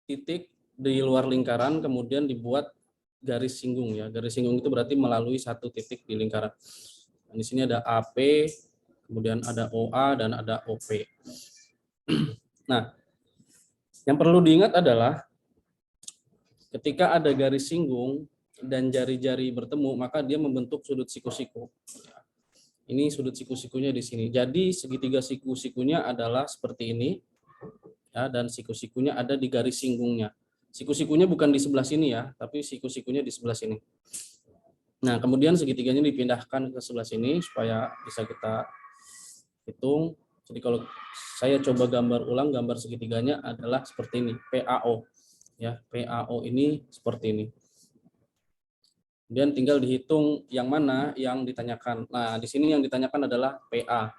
titik di luar lingkaran, kemudian dibuat garis singgung ya. Garis singgung itu berarti melalui satu titik di lingkaran. Nah, di sini ada AP, kemudian ada OA dan ada OP. Nah, yang perlu diingat adalah ketika ada garis singgung dan jari-jari bertemu, maka dia membentuk sudut siku-siku. Ini sudut siku-sikunya di sini. Jadi segitiga siku-sikunya adalah seperti ini, ya, dan siku-sikunya ada di garis singgungnya. Siku-sikunya bukan di sebelah sini ya, tapi siku-sikunya di sebelah sini. Nah, kemudian segitiganya dipindahkan ke sebelah sini supaya bisa kita hitung. Jadi kalau saya coba gambar ulang, gambar segitiganya adalah seperti ini, PAO. Ya, PAO ini seperti ini. Kemudian tinggal dihitung yang mana yang ditanyakan. Nah, di sini yang ditanyakan adalah PA.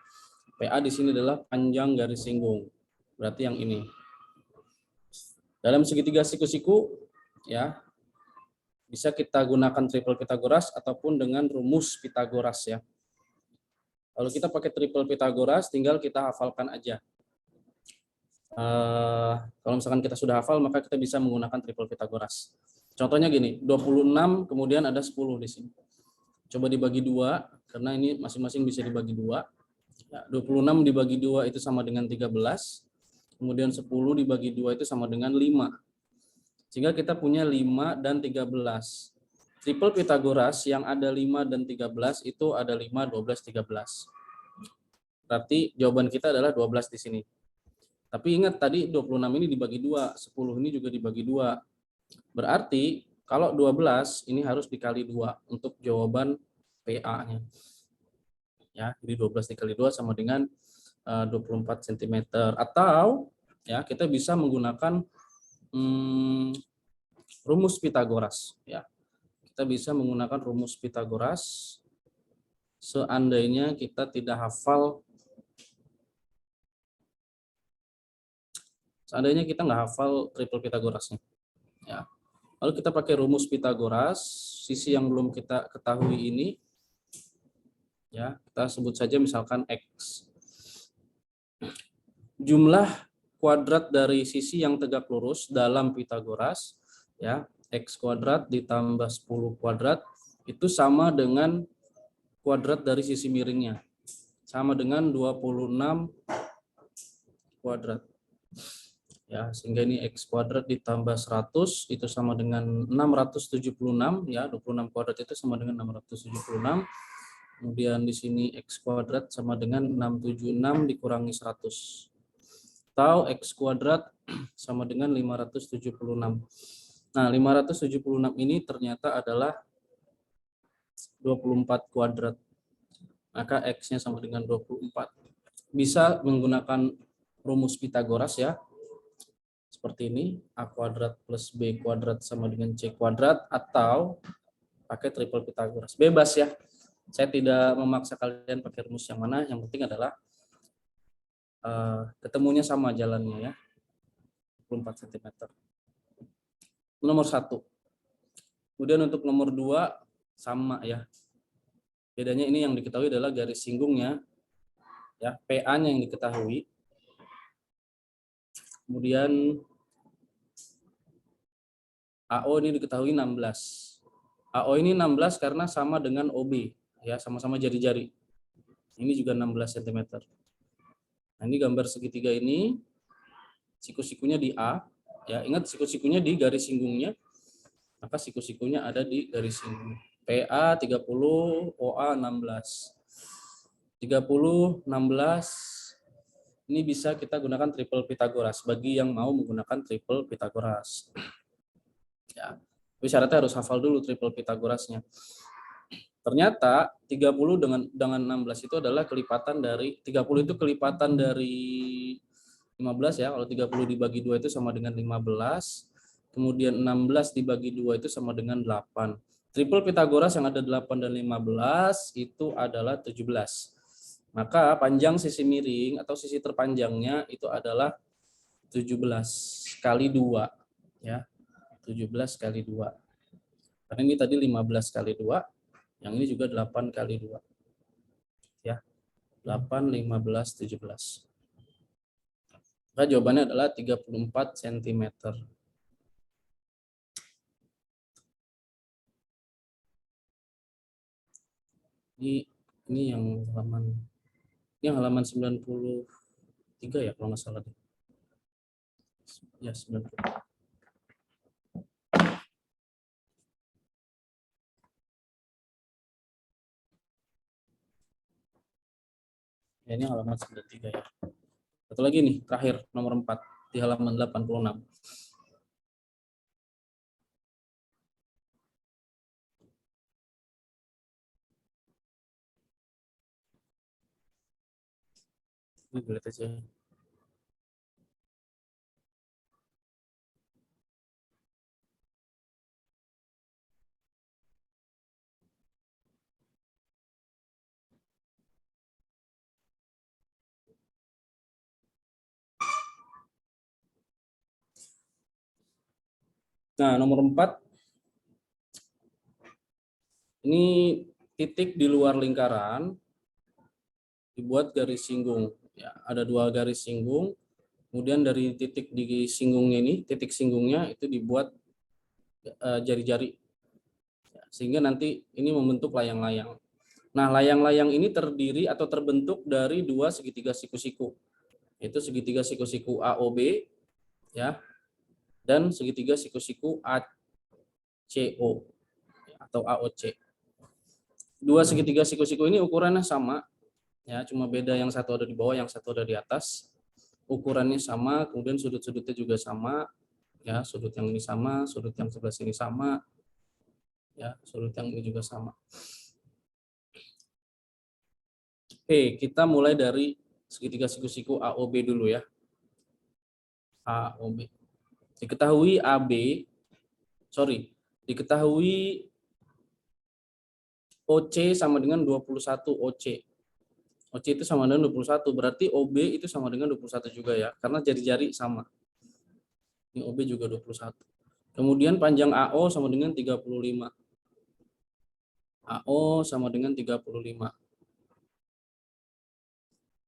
PA di sini adalah panjang garis singgung. Berarti yang ini. Dalam segitiga siku-siku, ya, bisa kita gunakan triple Pythagoras ataupun dengan rumus Pythagoras ya. Kalau kita pakai triple Pythagoras, tinggal kita hafalkan aja. Kalau misalkan kita sudah hafal, maka kita bisa menggunakan triple Pythagoras. Contohnya gini, 26 kemudian ada 10 di sini. Coba dibagi 2, karena ini masing-masing bisa dibagi 2. Ya, 26 dibagi 2 itu sama dengan 13. Kemudian 10 dibagi 2 itu sama dengan 5. Sehingga kita punya 5 dan 13. Triple Pythagoras yang ada 5 dan 13 itu ada 5, 12, 13. Berarti jawaban kita adalah 12 di sini. Tapi ingat tadi 26 ini dibagi 2, 10 ini juga dibagi 2. Berarti kalau 12 ini harus dikali 2 untuk jawaban PA-nya. Ya, jadi 12 dikali 2 sama dengan 24 cm. Atau ya kita bisa menggunakan rumus Pythagoras ya. Kita bisa menggunakan rumus Pythagoras seandainya kita tidak hafal, seandainya kita nggak hafal triple Pythagorasnya ya. Lalu kita pakai rumus Pythagoras, sisi yang belum kita ketahui ini ya, kita sebut saja misalkan X. Jumlah kuadrat dari sisi yang tegak lurus dalam Pythagoras ya, X kuadrat ditambah 10 kuadrat itu sama dengan kuadrat dari sisi miringnya, sama dengan 26 kuadrat. Ya, sehingga ini X kuadrat ditambah 100 itu sama dengan 676 ya, 26 kuadrat itu sama dengan 676. Kemudian di sini X kuadrat sama dengan 676 dikurangi 100. Atau X kuadrat sama dengan 576. Nah, 576 ini ternyata adalah 24 kuadrat. Maka X-nya sama dengan 24. Bisa menggunakan rumus Pythagoras ya. Seperti ini, A kuadrat plus B kuadrat sama dengan C kuadrat, atau pakai triple Pythagoras. Bebas ya. Saya tidak memaksa kalian pakai rumus yang mana, yang penting adalah ketemunya sama jalannya ya. 24 cm. Nomor 1. Kemudian untuk nomor 2 sama ya. Bedanya ini yang diketahui adalah garis singgungnya ya, PA-nya yang diketahui. Kemudian AO ini diketahui 16. AO ini 16 karena sama dengan OB ya, sama-sama jari-jari. Ini juga 16 cm. Nah, ini gambar segitiga ini, siku-sikunya di A ya, ingat siku-sikunya di garis singgungnya. Maka siku-sikunya ada di garis singgung. PA 30, OA 16. 30, 16 ini bisa kita gunakan triple Pythagoras bagi yang mau menggunakan triple Pythagoras. Ya. Tapi syaratnya harus hafal dulu triple Pythagorasnya. Ternyata 30 dengan 16 itu adalah kelipatan dari 30 itu kelipatan dari 15 ya. Kalau 30 dibagi 2 itu sama dengan 15. Kemudian 16 dibagi 2 itu sama dengan 8. Triple Pythagoras yang ada 8 dan 15 itu adalah 17. Maka panjang sisi miring atau sisi terpanjangnya itu adalah 17 kali 2 ya. 17 kali 2. Karena ini tadi 15 kali 2, yang ini juga 8 kali 2. Ya. 8, 15, 17. Maka jawabannya adalah 34 cm. Ini yang halaman 93 ya kalau nggak salah. Ya, 90. Ya, ini halaman 93 ya. Satu lagi nih, terakhir nomor 4 di halaman 86. Ini lihat aja. Nah, nomor 4 ini titik di luar lingkaran dibuat garis singgung. Ya, ada 2 garis singgung. Kemudian dari titik di singgungnya ini, titik singgungnya itu dibuat jari-jari. Sehingga nanti ini membentuk layang-layang. Nah, layang-layang ini terdiri atau terbentuk dari 2 segitiga siku-siku. Itu segitiga siku-siku AOB ya, dan segitiga siku-siku ACO atau AOC. 2 segitiga siku-siku ini ukurannya sama ya, cuma beda yang satu ada di bawah, yang satu ada di atas. Ukurannya sama, kemudian sudut-sudutnya juga sama ya, sudut yang ini sama, sudut yang sebelah sini sama ya, sudut yang ini juga sama. Oke, kita mulai dari segitiga siku-siku AOB dulu ya. AOB. Diketahui OC sama dengan 21 OC. OC itu sama dengan 21, berarti OB itu sama dengan 21 juga ya, karena jari-jari sama. Ini OB juga 21. Kemudian panjang AO sama dengan 35. AO sama dengan 35.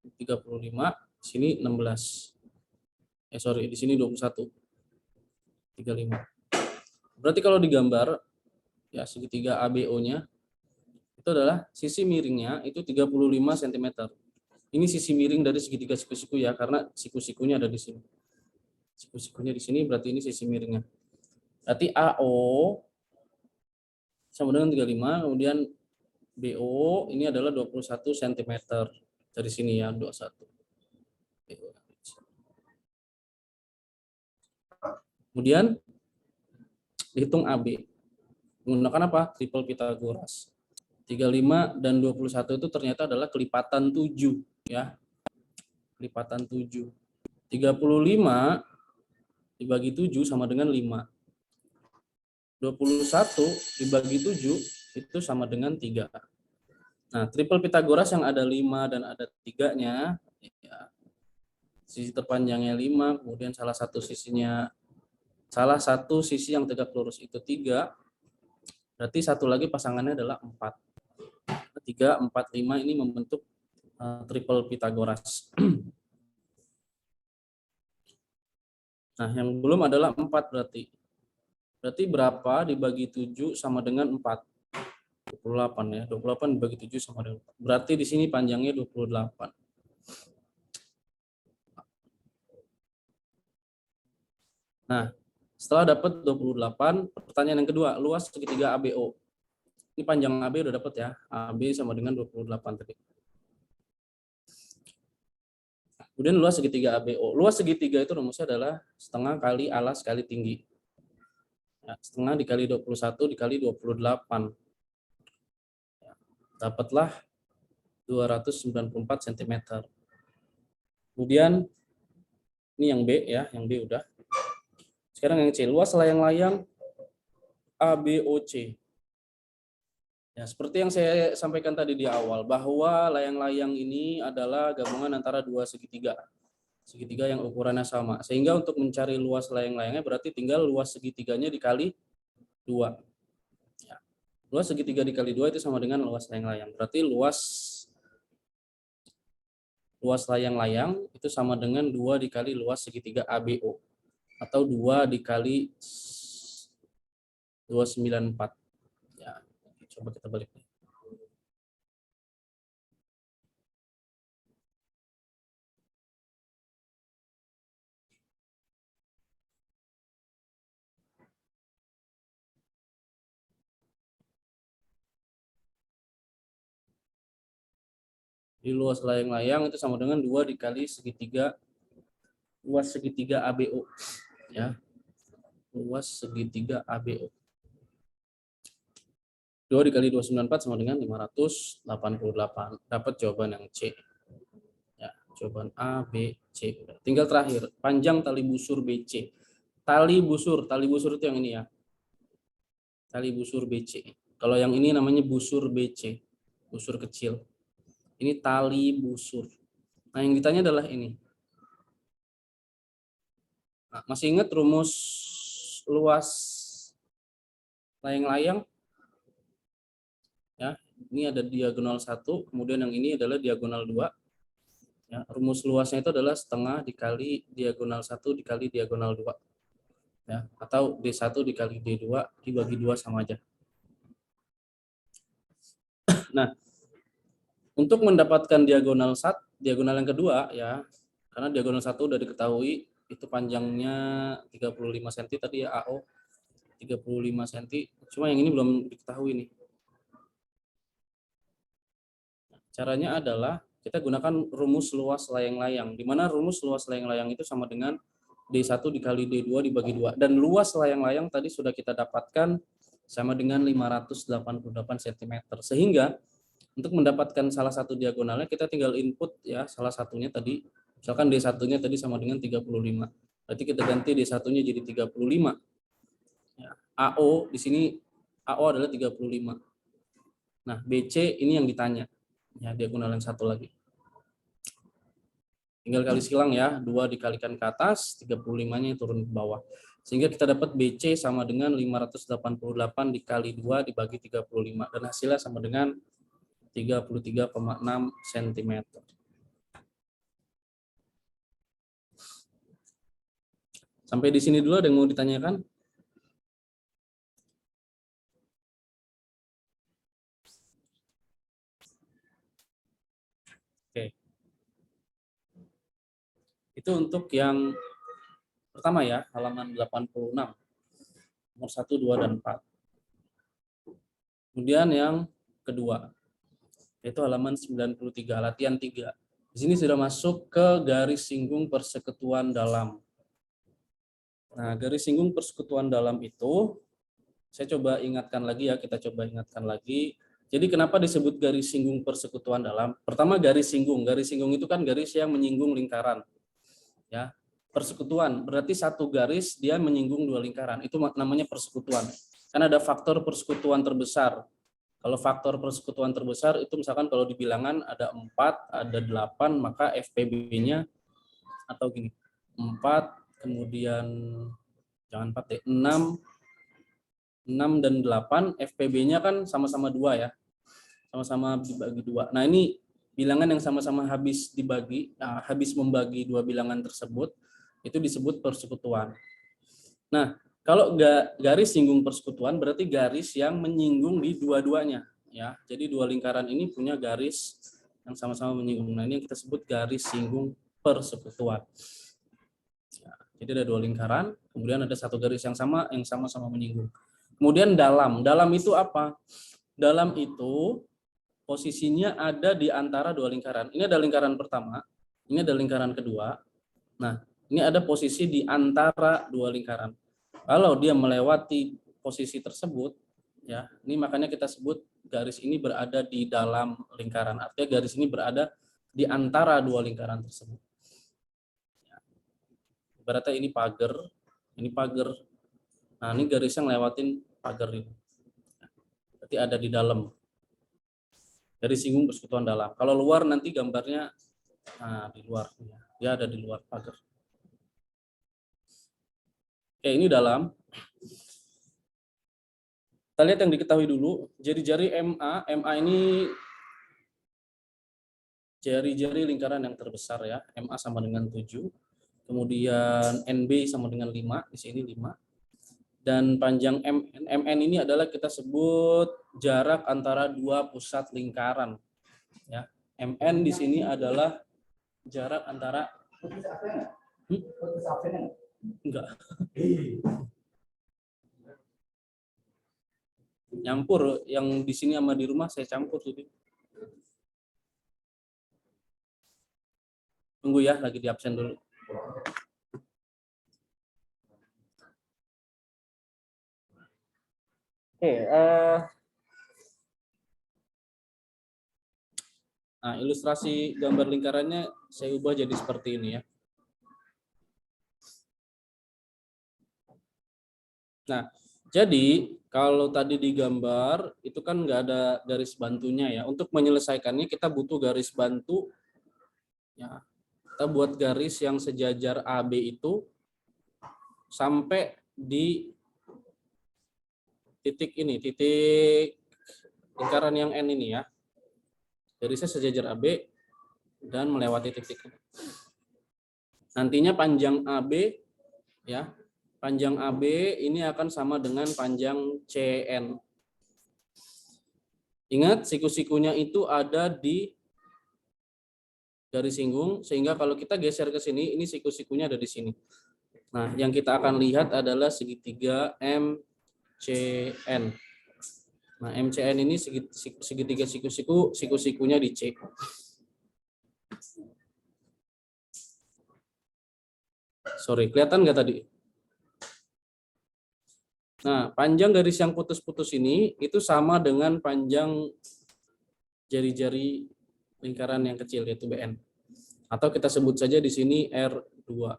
35, sini 16. Sorry, di sini 21. 35. Berarti kalau digambar ya segitiga ABO-nya itu adalah sisi miringnya itu 35 cm. Ini sisi miring dari segitiga siku-siku ya, karena siku-sikunya ada di sini. Siku-sikunya di sini, berarti ini sisi miringnya. Berarti AO sama dengan 35, kemudian BO ini adalah 21 cm. Dari sini ya, 21. Kemudian dihitung AB. Menggunakan apa? Triple Pythagoras. 35 dan 21 itu ternyata adalah kelipatan 7 ya. Kelipatan 7. 35 dibagi 7 sama dengan 5. 21 dibagi 7 itu sama dengan 3. Nah, triple Pythagoras yang ada 5 dan ada 3-nya, ya, sisi terpanjangnya 5, kemudian salah satu sisi yang tegak lurus itu 3, berarti satu lagi pasangannya adalah 4. 3, 4, 5 ini membentuk triple Pythagoras. Nah, yang belum adalah 4 berarti. Berarti berapa dibagi 7 sama dengan 4? 28 ya. 28 dibagi 7 sama dengan 4. Berarti di sini panjangnya 28. Nah, setelah dapat 28, pertanyaan yang kedua, luas segitiga ABO. Ini panjang AB udah dapat ya. AB sama dengan 28 tadi. Kemudian luas segitiga ABO. Luas segitiga itu rumusnya adalah setengah kali alas kali tinggi. Ya, setengah dikali 21 dikali 28. Ya, dapatlah 294 cm. Kemudian ini yang B ya, yang B udah. Sekarang yang C, luas layang-layang ABOC. Ya, seperti yang saya sampaikan tadi di awal, bahwa layang-layang ini adalah gabungan antara 2 segitiga. Segitiga yang ukurannya sama. Sehingga untuk mencari luas layang-layangnya berarti tinggal luas segitiganya dikali 2. Ya. Luas segitiga dikali 2 itu sama dengan luas layang-layang. Berarti luas layang-layang itu sama dengan 2 dikali luas segitiga ABO. Atau 2 dikali 294. Ya, coba kita balik. Di luas layang-layang itu sama dengan 2 dikali segitiga luas segitiga ABO ya. Luas segitiga ABO. 2 dikali 294 sama dengan 588. Dapat jawaban yang C. Ya, jawaban A, B, C. Tinggal terakhir, panjang tali busur BC. Tali busur itu yang ini ya. Tali busur BC. Kalau yang ini namanya busur BC, busur kecil. Ini tali busur. Nah, yang ditanya adalah ini. Nah, masih ingat rumus luas layang-layang? Ya, ini ada diagonal 1, kemudian yang ini adalah diagonal 2. Ya, rumus luasnya itu adalah setengah dikali diagonal 1 dikali diagonal 2. Ya, atau D1 dikali D2 dibagi 2 sama aja. Nah, untuk mendapatkan diagonal yang kedua ya, karena diagonal 1 udah diketahui itu panjangnya 35 cm tadi ya, AO 35 cm. Cuma yang ini belum diketahui nih. Caranya adalah kita gunakan rumus luas layang-layang, di mana rumus luas layang-layang itu sama dengan D1 dikali D2 dibagi 2. Dan luas layang-layang tadi sudah kita dapatkan sama dengan 588 cm. Sehingga untuk mendapatkan salah satu diagonalnya kita tinggal input ya, salah satunya tadi, misalkan D1-nya tadi sama dengan 35. Berarti kita ganti D1-nya jadi 35. Ya, AO di sini AO adalah 35. Nah, BC ini yang ditanya. Ya, diagonal yang satu lagi. Tinggal kali silang ya, 2 dikalikan ke atas, 35-nya turun ke bawah. Sehingga kita dapat BC sama dengan 588 dikali 2 dibagi 35. Dan hasilnya sama dengan 33,6 cm. Sampai di sini dulu ada yang mau ditanyakan? Oke. Itu untuk yang pertama ya, halaman 86. Nomor 1, 2, dan 4. Kemudian yang kedua, yaitu halaman 93, latihan 3. Di sini sudah masuk ke garis singgung persekutuan dalam. Nah, garis singgung persekutuan dalam itu, saya coba ingatkan lagi ya, kita coba ingatkan lagi. Jadi kenapa disebut garis singgung persekutuan dalam? Pertama, garis singgung itu kan garis yang menyinggung lingkaran. Ya, persekutuan berarti satu garis dia menyinggung 2 lingkaran, itu namanya persekutuan. Karena ada faktor persekutuan terbesar. Kalau faktor persekutuan terbesar itu misalkan kalau di bilangan ada 4, ada 8, maka FPB-nya atau gini, 4, kemudian jangan 4 deh, 6 dan 8, FPB-nya kan sama-sama 2 ya. Sama-sama dibagi 2. Nah, ini bilangan yang sama-sama habis dibagi, habis membagi 2 bilangan tersebut, itu disebut persekutuan. Nah, kalau garis singgung persekutuan berarti garis yang menyinggung di dua-duanya ya. Jadi 2 lingkaran ini punya garis yang sama-sama menyinggung. Nah, ini yang kita sebut garis singgung persekutuan. Ya, jadi ada 2 lingkaran, kemudian ada satu garis yang sama-sama menyinggung. Kemudian dalam itu apa? Dalam itu posisinya ada di antara 2 lingkaran. Ini ada lingkaran pertama, ini ada lingkaran kedua. Nah, ini ada posisi di antara 2 lingkaran. Kalau dia melewati posisi tersebut, ya, ini makanya kita sebut garis ini berada di dalam lingkaran. Artinya garis ini berada di antara 2 lingkaran tersebut. Ya. Berarti ini pagar, ini pagar. Nah, ini garis yang lewatin pagar ini. Berarti ada di dalam. Garis singgung persekutuan dalam. Kalau luar nanti gambarnya di luar. Dia ada di luar pagar. Oke, ini dalam. Kita lihat yang diketahui dulu. Jari-jari MA ini jari-jari lingkaran yang terbesar ya. MA sama dengan 7. Kemudian NB sama dengan 5. Di sini 5. Dan panjang MN ini adalah kita sebut jarak antara 2 pusat lingkaran. Ya. MN di sini adalah jarak antara enggak. Nyampur yang di sini sama di rumah saya campur jadi. Tunggu ya, lagi di absen dulu. Oke, nah ilustrasi gambar lingkarannya saya ubah jadi seperti ini ya. Nah, jadi kalau tadi di gambar itu kan nggak ada garis bantunya ya. Untuk menyelesaikannya kita butuh garis bantu. Ya, kita buat garis yang sejajar AB itu sampai di titik ini, titik lingkaran yang N ini ya. Garisnya sejajar AB dan melewati titik. Nantinya panjang AB ya. Panjang AB ini akan sama dengan panjang CN. Ingat, siku-sikunya itu ada di garis singgung, sehingga kalau kita geser ke sini, ini siku-sikunya ada di sini. Nah, yang kita akan lihat adalah segitiga MCN. Nah, MCN ini segitiga siku-sikunya di C. Sorry, kelihatan nggak tadi? Nah, panjang garis yang putus-putus ini itu sama dengan panjang jari-jari lingkaran yang kecil, yaitu BN. Atau kita sebut saja di sini R2.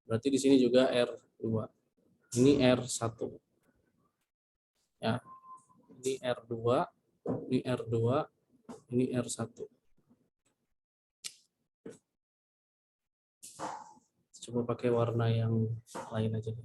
Berarti di sini juga R2. Ini R1. Ya. Ini R2, ini R2, ini R1. Coba pakai warna yang lain aja.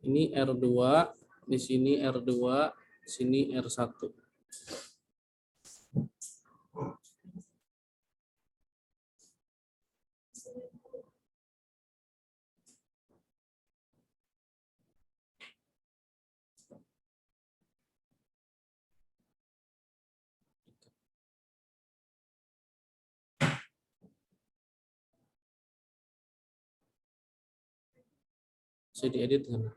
Ini R2, di sini R2, sini R1. Bisa diedit kan?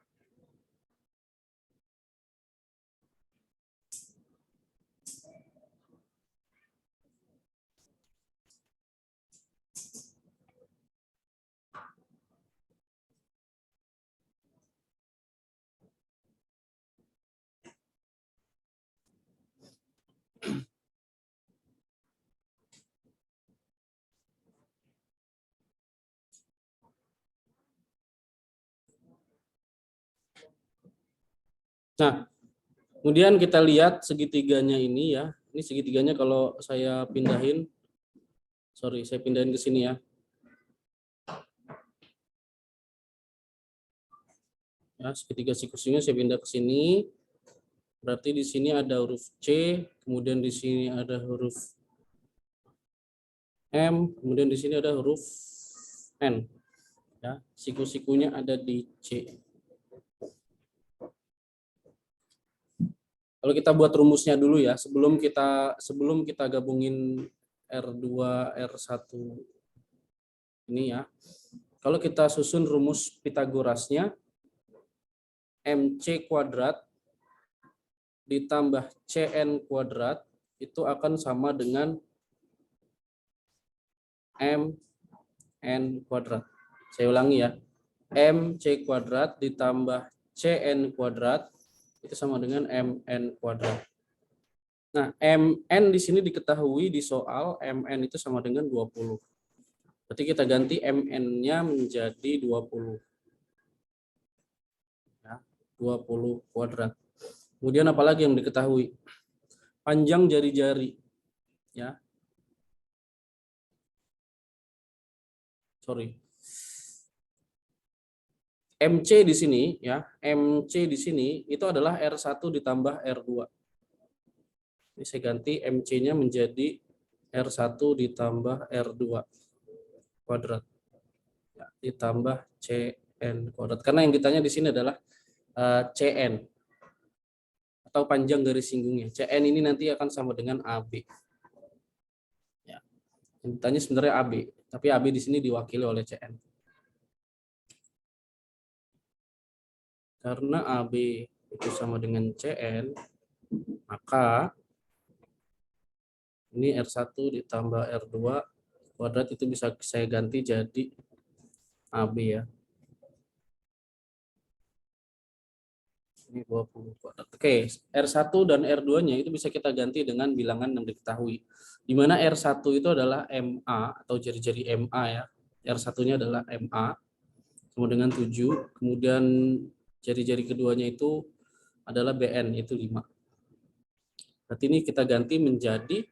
Nah, kemudian kita lihat segitiganya ini ya. Ini segitiganya kalau saya pindahin, sorry, saya pindahin ke sini ya. Ya, segitiga sikusnya saya pindah ke sini. Berarti di sini ada huruf C, kemudian di sini ada huruf M, kemudian di sini ada huruf N. Ya, siku-sikunya ada di C. Kalau kita buat rumusnya dulu ya, sebelum kita gabungin R2 R1 ini ya. Kalau kita susun rumus Pitagorasnya, MC kuadrat ditambah CN kuadrat itu akan sama dengan MN kuadrat. Saya ulangi ya. MC kuadrat ditambah CN kuadrat itu sama dengan MN kuadrat. Nah, MN di sini diketahui di soal MN itu sama dengan 20. Berarti kita ganti MN-nya menjadi 20. Ya, 20 kuadrat. Kemudian apalagi yang diketahui? Panjang jari-jari. Ya. Sorry. MC di sini ya, MC di sini itu adalah R1 ditambah R2. Ini saya ganti MC-nya menjadi R1 ditambah R2 kuadrat. Ya, ditambah CN kuadrat. Karena yang ditanya di sini adalah CN. atau panjang garis singgungnya. CN ini nanti akan sama dengan AB. Ya. Yang ditanya sebenarnya AB, tapi AB di sini diwakili oleh CN. Karena AB itu sama dengan CN, maka ini R1 ditambah R2 kuadrat itu bisa saya ganti jadi AB ya. Ini 20 kuadrat. Oke, R1 dan R2-nya itu bisa kita ganti dengan bilangan yang diketahui. Di mana R1 itu adalah MA atau jari-jari MA ya. R1-nya adalah MA sama dengan 7, kemudian jari-jari keduanya itu adalah BN, itu 5. Berarti ini kita ganti menjadi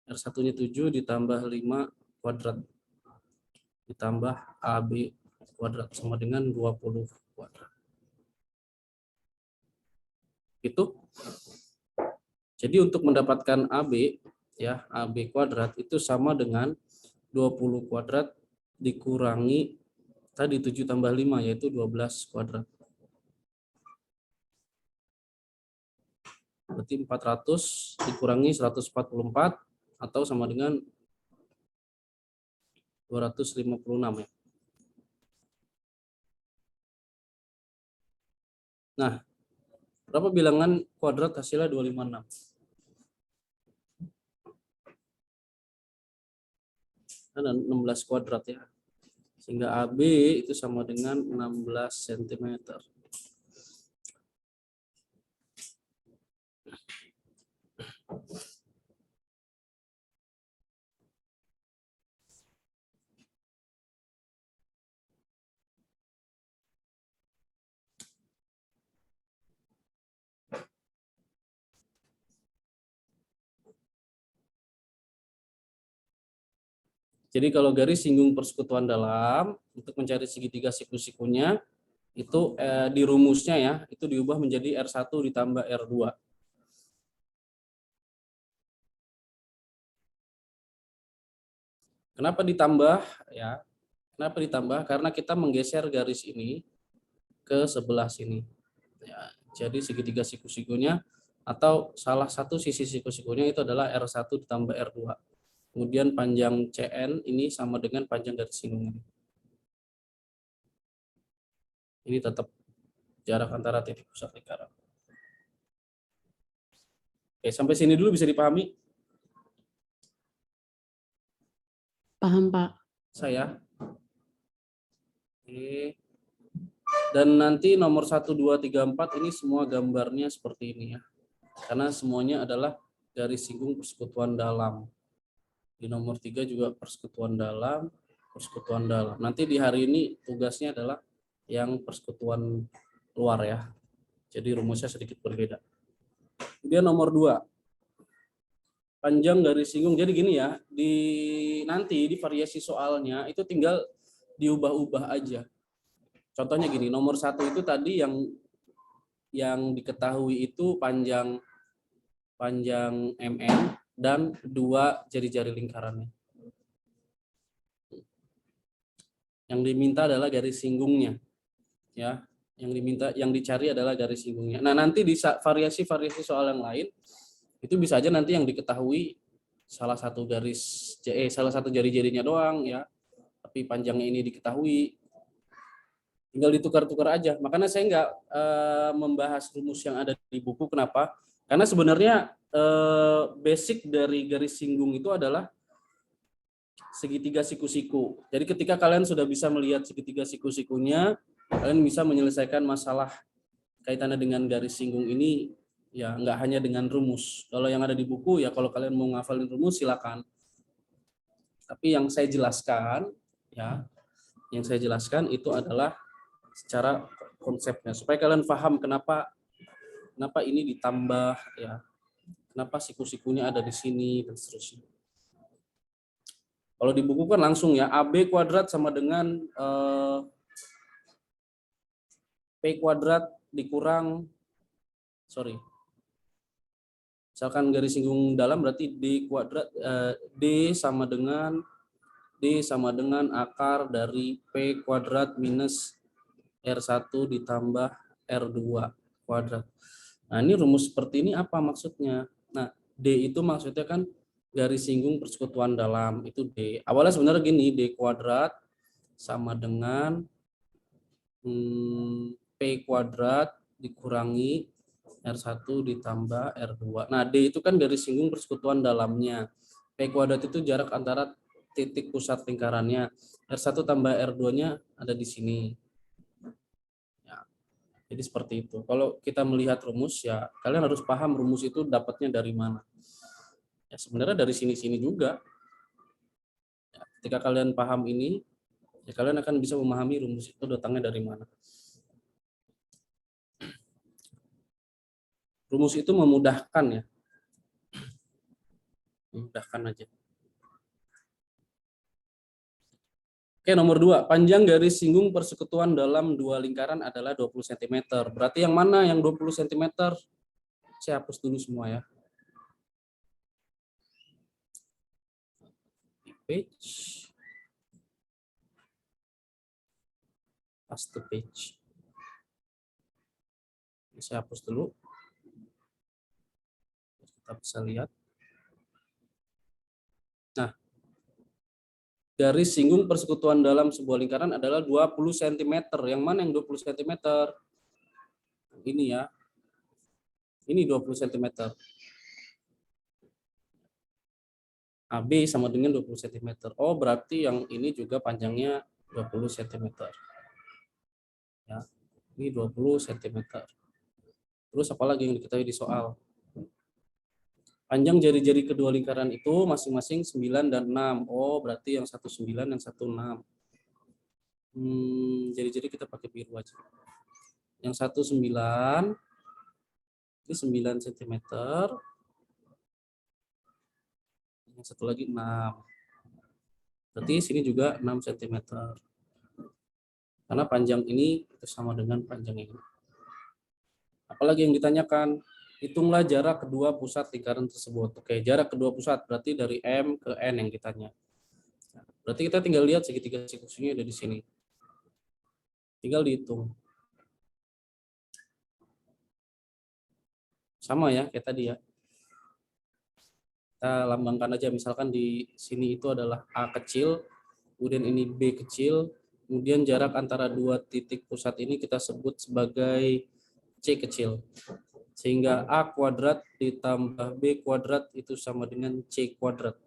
R1-nya 7 ditambah 5 kuadrat ditambah AB kuadrat sama dengan 20 kuadrat. Itu. Jadi untuk mendapatkan AB ya, AB kuadrat itu sama dengan 20 kuadrat dikurangi tadi 7 tambah 5 yaitu 12 kuadrat. Berarti 400 dikurangi 144 atau sama dengan 256 ya. Nah, berapa bilangan kuadrat hasilnya 256? Ada 16 kuadrat ya. Sehingga AB itu sama dengan 16 cm. Jadi kalau garis singgung persekutuan dalam untuk mencari segitiga siku-sikunya itu di rumusnya ya itu diubah menjadi R1 ditambah R2. Kenapa ditambah ya? Kenapa ditambah? Karena kita menggeser garis ini ke sebelah sini. Ya, jadi segitiga siku-sikunya atau salah satu sisi siku-sikunya itu adalah R1 ditambah R2. Kemudian panjang CN ini sama dengan panjang garis singgungan. Ini tetap jarak antara titik pusat lingkaran. Oke, sampai sini dulu bisa dipahami? Paham, Pak. Saya. Oke. Dan nanti nomor 1, 2, 3, 4 ini semua gambarnya seperti ini ya. Karena semuanya adalah garis singgung persekutuan dalam. Di nomor 3 juga persekutuan dalam, persekutuan dalam. Nanti di hari ini tugasnya adalah yang persekutuan luar ya. Jadi rumusnya sedikit berbeda. Kemudian nomor 2. Panjang garis singgung. Jadi gini ya, nanti di variasi soalnya itu tinggal diubah-ubah aja. Contohnya gini, nomor 1 itu tadi yang diketahui itu panjang MN dan 2 jari-jari lingkarannya. Yang diminta adalah garis singgungnya. Ya, yang dicari adalah garis singgungnya. Nah, nanti di variasi-variasi soal yang lain itu bisa aja nanti yang diketahui salah satu jari-jarinya doang ya. Tapi panjangnya ini diketahui. Tinggal ditukar-tukar aja. Makanya saya nggak membahas rumus yang ada di buku. Kenapa? Karena sebenarnya basic dari garis singgung itu adalah segitiga siku-siku. Jadi ketika kalian sudah bisa melihat segitiga siku-sikunya, kalian bisa menyelesaikan masalah kaitannya dengan garis singgung ini ya nggak hanya dengan rumus. Kalau yang ada di buku ya kalau kalian mau ngafalin rumus silakan. Tapi yang saya jelaskan itu adalah secara konsepnya supaya kalian paham kenapa ini ditambah ya. Kenapa siku-sikunya ada di sini dan seterusnya. Kalau di buku kan langsung ya AB kuadrat sama dengan P kuadrat dikurang misalkan garis singgung dalam berarti D kuadrat D sama dengan akar dari P kuadrat minus R1 ditambah R2. kuadrat. Nah, ini rumus seperti ini apa maksudnya? Nah, D itu maksudnya kan garis singgung persekutuan dalam, itu D. Awalnya sebenarnya gini, D kuadrat sama dengan P kuadrat dikurangi R1 ditambah R2. Nah, D itu kan garis singgung persekutuan dalamnya. P kuadrat itu jarak antara titik pusat lingkarannya. R1 tambah R2-nya ada di sini. Ya, jadi seperti itu. Kalau kita melihat rumus, ya kalian harus paham rumus itu dapatnya dari mana. Ya, sebenarnya dari sini-sini juga. Ya, ketika kalian paham ini, ya kalian akan bisa memahami rumus itu datangnya dari mana. Rumus itu memudahkan ya. Memudahkan aja. Oke, nomor 2. Panjang garis singgung persekutuan dalam dua lingkaran adalah 20 cm. Berarti yang mana yang 20 cm? Saya hapus dulu semua ya. Page. Paste page. Saya hapus dulu. Kita bisa lihat. Nah, garis singgung persekutuan dalam sebuah lingkaran adalah 20 cm. Yang mana yang 20 cm? Ini ya. Ini 20 cm. AB sama dengan 20 cm. Oh, berarti yang ini juga panjangnya 20 cm. Ya, ini 20 cm. Terus apalagi yang diketahui di soal? Panjang jari-jari kedua lingkaran itu masing-masing 9 dan 6. Oh, berarti yang satu 9, yang satu 6. Jari-jari kita pakai biru aja. Yang satu 9, ini 9 cm. Yang satu lagi 6. Berarti sini juga 6 cm. Karena panjang ini itu sama dengan panjang ini. Apalagi yang ditanyakan? Hitunglah jarak kedua pusat lingkaran tersebut. Oke, jarak kedua pusat berarti dari M ke N yang ditanya. Berarti kita tinggal lihat segitiga sekusinya ada di sini. Tinggal dihitung. Sama ya kayak tadi ya. Kita lambangkan aja, misalkan di sini itu adalah A kecil, kemudian ini B kecil, kemudian jarak antara dua titik pusat ini kita sebut sebagai C kecil. Sehingga A kuadrat ditambah B kuadrat itu sama dengan C kuadrat.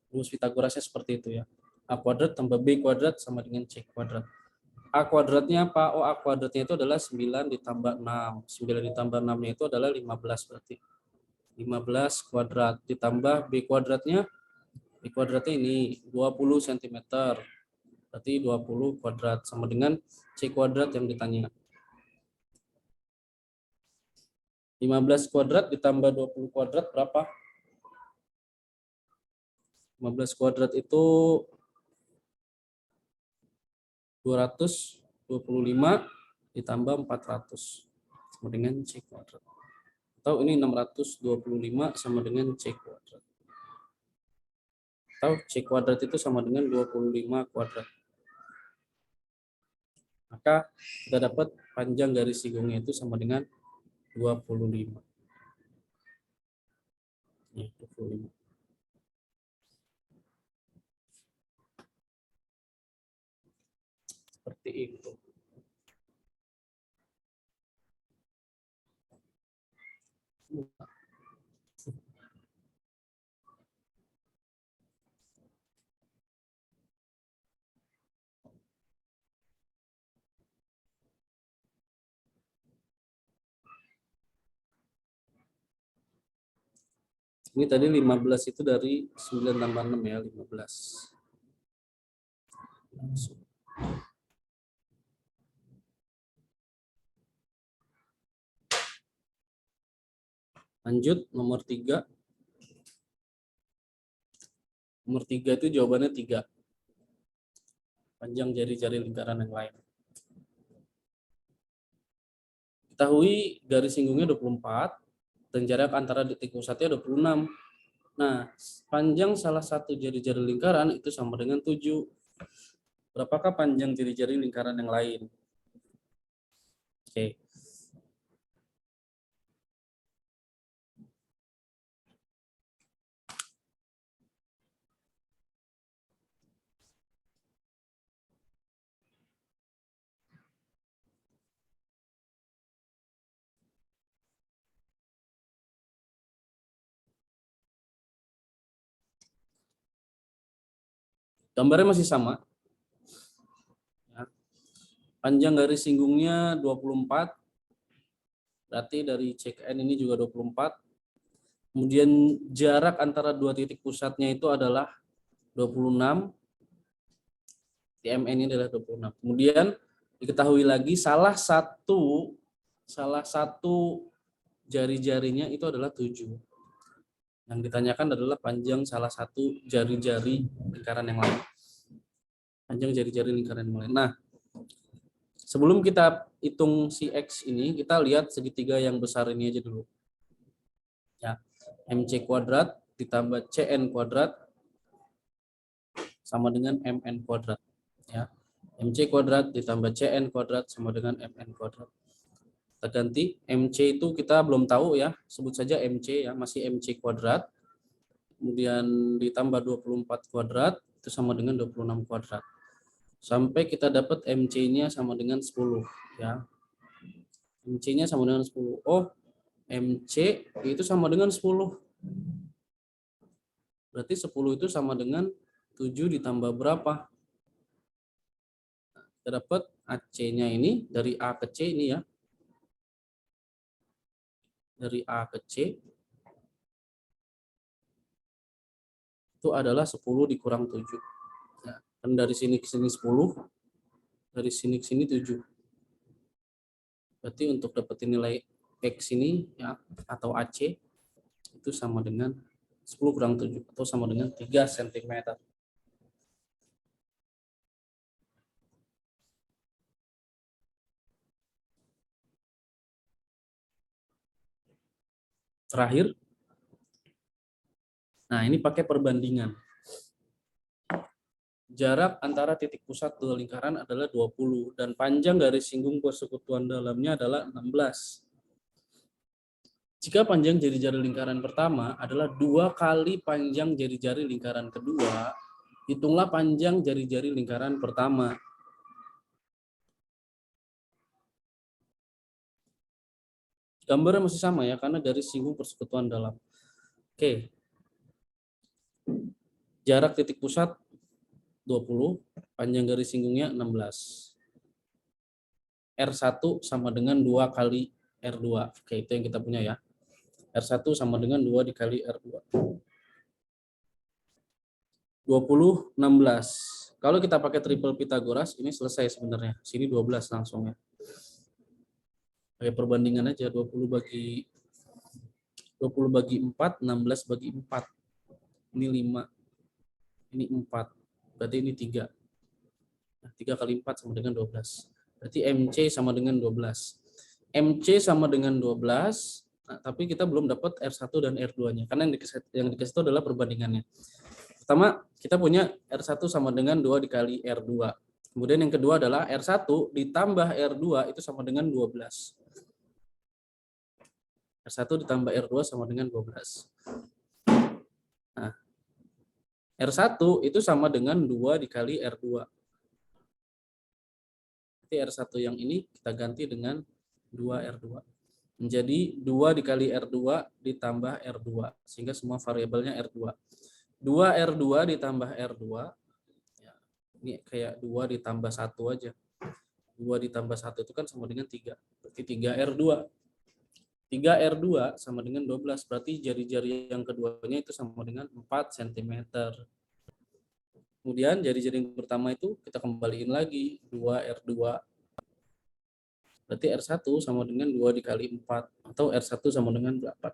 Rumus Pythagorasnya seperti itu ya. A kuadrat tambah B kuadrat sama dengan C kuadrat. A kuadratnya apa? Oh, A kuadratnya itu adalah 9 ditambah 6. 9 ditambah 6-nya itu adalah 15 berarti. 15 kuadrat ditambah B kuadratnya. B kuadratnya ini 20 cm. Berarti 20 kuadrat sama dengan C kuadrat yang ditanya. 15 kuadrat ditambah 20 kuadrat berapa? 15 kuadrat itu 225 ditambah 400 sama dengan C kuadrat. Atau ini 625 sama dengan C kuadrat. Atau C kuadrat itu sama dengan 25 kuadrat. Maka kita dapat panjang garis singgungnya itu sama dengan 25. Ya, 25. Seperti itu. Ini tadi 15 itu dari 9 tambah 6 ya, 15. Langsung. Lanjut, nomor 3. Nomor 3 itu jawabannya 3. Panjang jari-jari lingkaran yang lain. Ketahui garis singgungnya 24 dan jarak antara titik pusatnya 26. Nah, panjang salah satu jari-jari lingkaran itu sama dengan 7. Berapakah panjang jari-jari lingkaran yang lain? Oke. Gambarnya masih sama. Ya. Panjang garis singgungnya 24. Berarti dari CKN ini juga 24. Kemudian jarak antara dua titik pusatnya itu adalah 26. TMN ini adalah 26. Kemudian diketahui lagi salah satu jari-jarinya itu adalah 7. Yang ditanyakan adalah panjang salah satu jari-jari lingkaran yang lain. Panjang jari-jari lingkaran yang lain. Nah, sebelum kita hitung si X ini, kita lihat segitiga yang besar ini aja dulu. Ya, MC kuadrat ditambah CN kuadrat sama dengan MN kuadrat. Ya, MC kuadrat ditambah CN kuadrat sama dengan MN kuadrat. Kita ganti, MC itu kita belum tahu ya, sebut saja MC ya, masih MC kuadrat. Kemudian ditambah 24 kuadrat, itu sama dengan 26 kuadrat. Sampai kita dapat MC-nya sama dengan 10 ya. MC-nya sama dengan 10. Oh, MC itu sama dengan 10. Berarti 10 itu sama dengan 7 ditambah berapa? Kita dapat AC-nya ini dari A ke C ini ya. Dari A ke C itu adalah 10 dikurang 7. Nah, dan dari sini ke sini 10, dari sini ke sini 7. Berarti untuk dapetin nilai X ini ya atau AC itu sama dengan 10 kurang 7 atau sama dengan 3 cm. Terakhir, nah ini pakai perbandingan. Jarak antara titik pusat dua lingkaran adalah 20 dan panjang garis singgung persekutuan dalamnya adalah 16. Jika panjang jari-jari lingkaran pertama adalah 2 kali panjang jari-jari lingkaran kedua, hitunglah panjang jari-jari lingkaran pertama. Gambarnya masih sama ya, karena garis singgung persekutuan dalam. Oke. Jarak titik pusat 20, panjang garis singgungnya 16. R1 sama dengan 2 kali R2. Oke, itu yang kita punya ya. R1 sama dengan 2 dikali R2. 20, 16. Kalau kita pakai triple Pythagoras, ini selesai sebenarnya. Sini 12 langsung ya. Pakai perbandingan aja, 20 bagi 4, 16 bagi 4. Ini 5. Ini 4. Berarti ini 3. 3 kali 4 sama dengan 12. Berarti MC sama dengan 12. MC sama dengan 12, nah, tapi kita belum dapat R1 dan R2-nya. Karena yang dikasih itu adalah perbandingannya. Pertama, kita punya R1 sama dengan 2 dikali R2. Kemudian yang kedua adalah R1 ditambah R2 itu sama dengan 12. R1 ditambah R2 sama dengan 12. Nah, R1 itu sama dengan 2 dikali R2. Jadi R1 yang ini kita ganti dengan 2R2. Menjadi 2 dikali R2 ditambah R2. Sehingga semua variabelnya R2. 2R2 ditambah R2. Ya, ini kayak 2 ditambah 1 aja. 2 ditambah 1 itu kan sama dengan 3. Berarti 3R2. 3R2 sama dengan 12. Berarti jari-jari yang keduanya itu sama dengan 4 cm. Kemudian jari-jari yang pertama itu kita kembaliin lagi 2R2. Berarti R1 sama dengan 2 dikali 4. Atau R1 sama dengan berapa?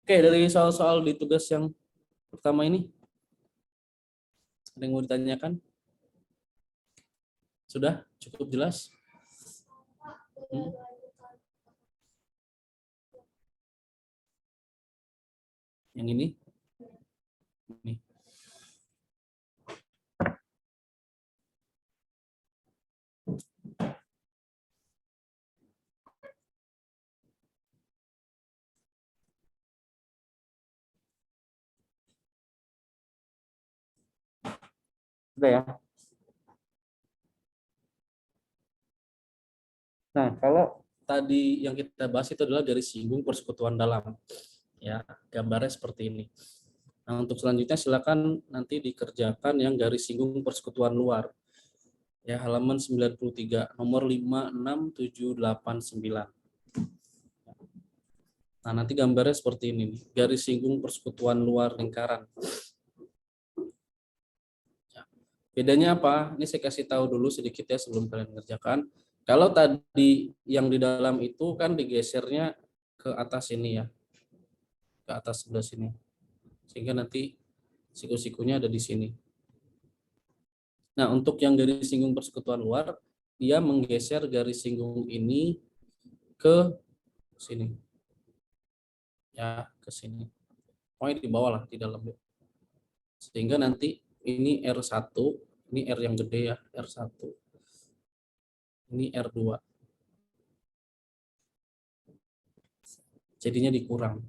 Oke, dari soal-soal di tugas yang pertama ini, ada yang mau ditanyakan? Sudah cukup jelas? Yang ini? Ini. Udah ya. Nah, kalau tadi yang kita bahas itu adalah garis singgung persekutuan dalam. Ya, gambarnya seperti ini. Nah, untuk selanjutnya silakan nanti dikerjakan yang garis singgung persekutuan luar. Ya, halaman 93, nomor 5, 6, 7, 8, 9. Nah, nanti gambarnya seperti ini nih, garis singgung persekutuan luar lingkaran. Ya. Bedanya apa? Ini saya kasih tahu dulu sedikit ya sebelum kalian mengerjakan. Kalau tadi yang di dalam itu kan digesernya ke atas ini ya, ke atas sebelah sini. Sehingga nanti siku-sikunya ada di sini. Nah, untuk yang garis singgung persekutuan luar, dia menggeser garis singgung ini ke sini. Ya, ke sini. Pokoknya di bawah lah, di dalam. Sehingga nanti ini R1, ini R yang gede ya, R1. Ini R2. Jadinya dikurang.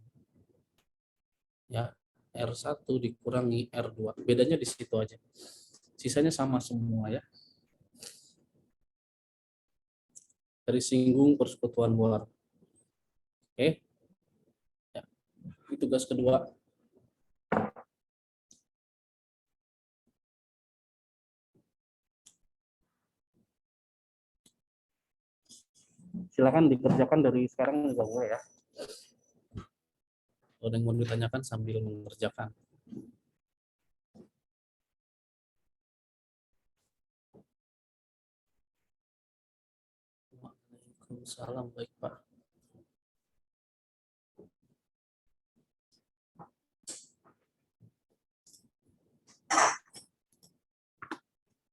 Ya, R1 dikurangi R2. Bedanya di situ aja. Sisanya sama semua ya. Garis singgung persekutuan luar. Oke. Ya. Ini tugas kedua. Silakan dikerjakan dari sekarang juga boleh ya. Kalau ada yang mau ditanyakan sambil mengerjakan. Waalaikumsalam, baik Pak.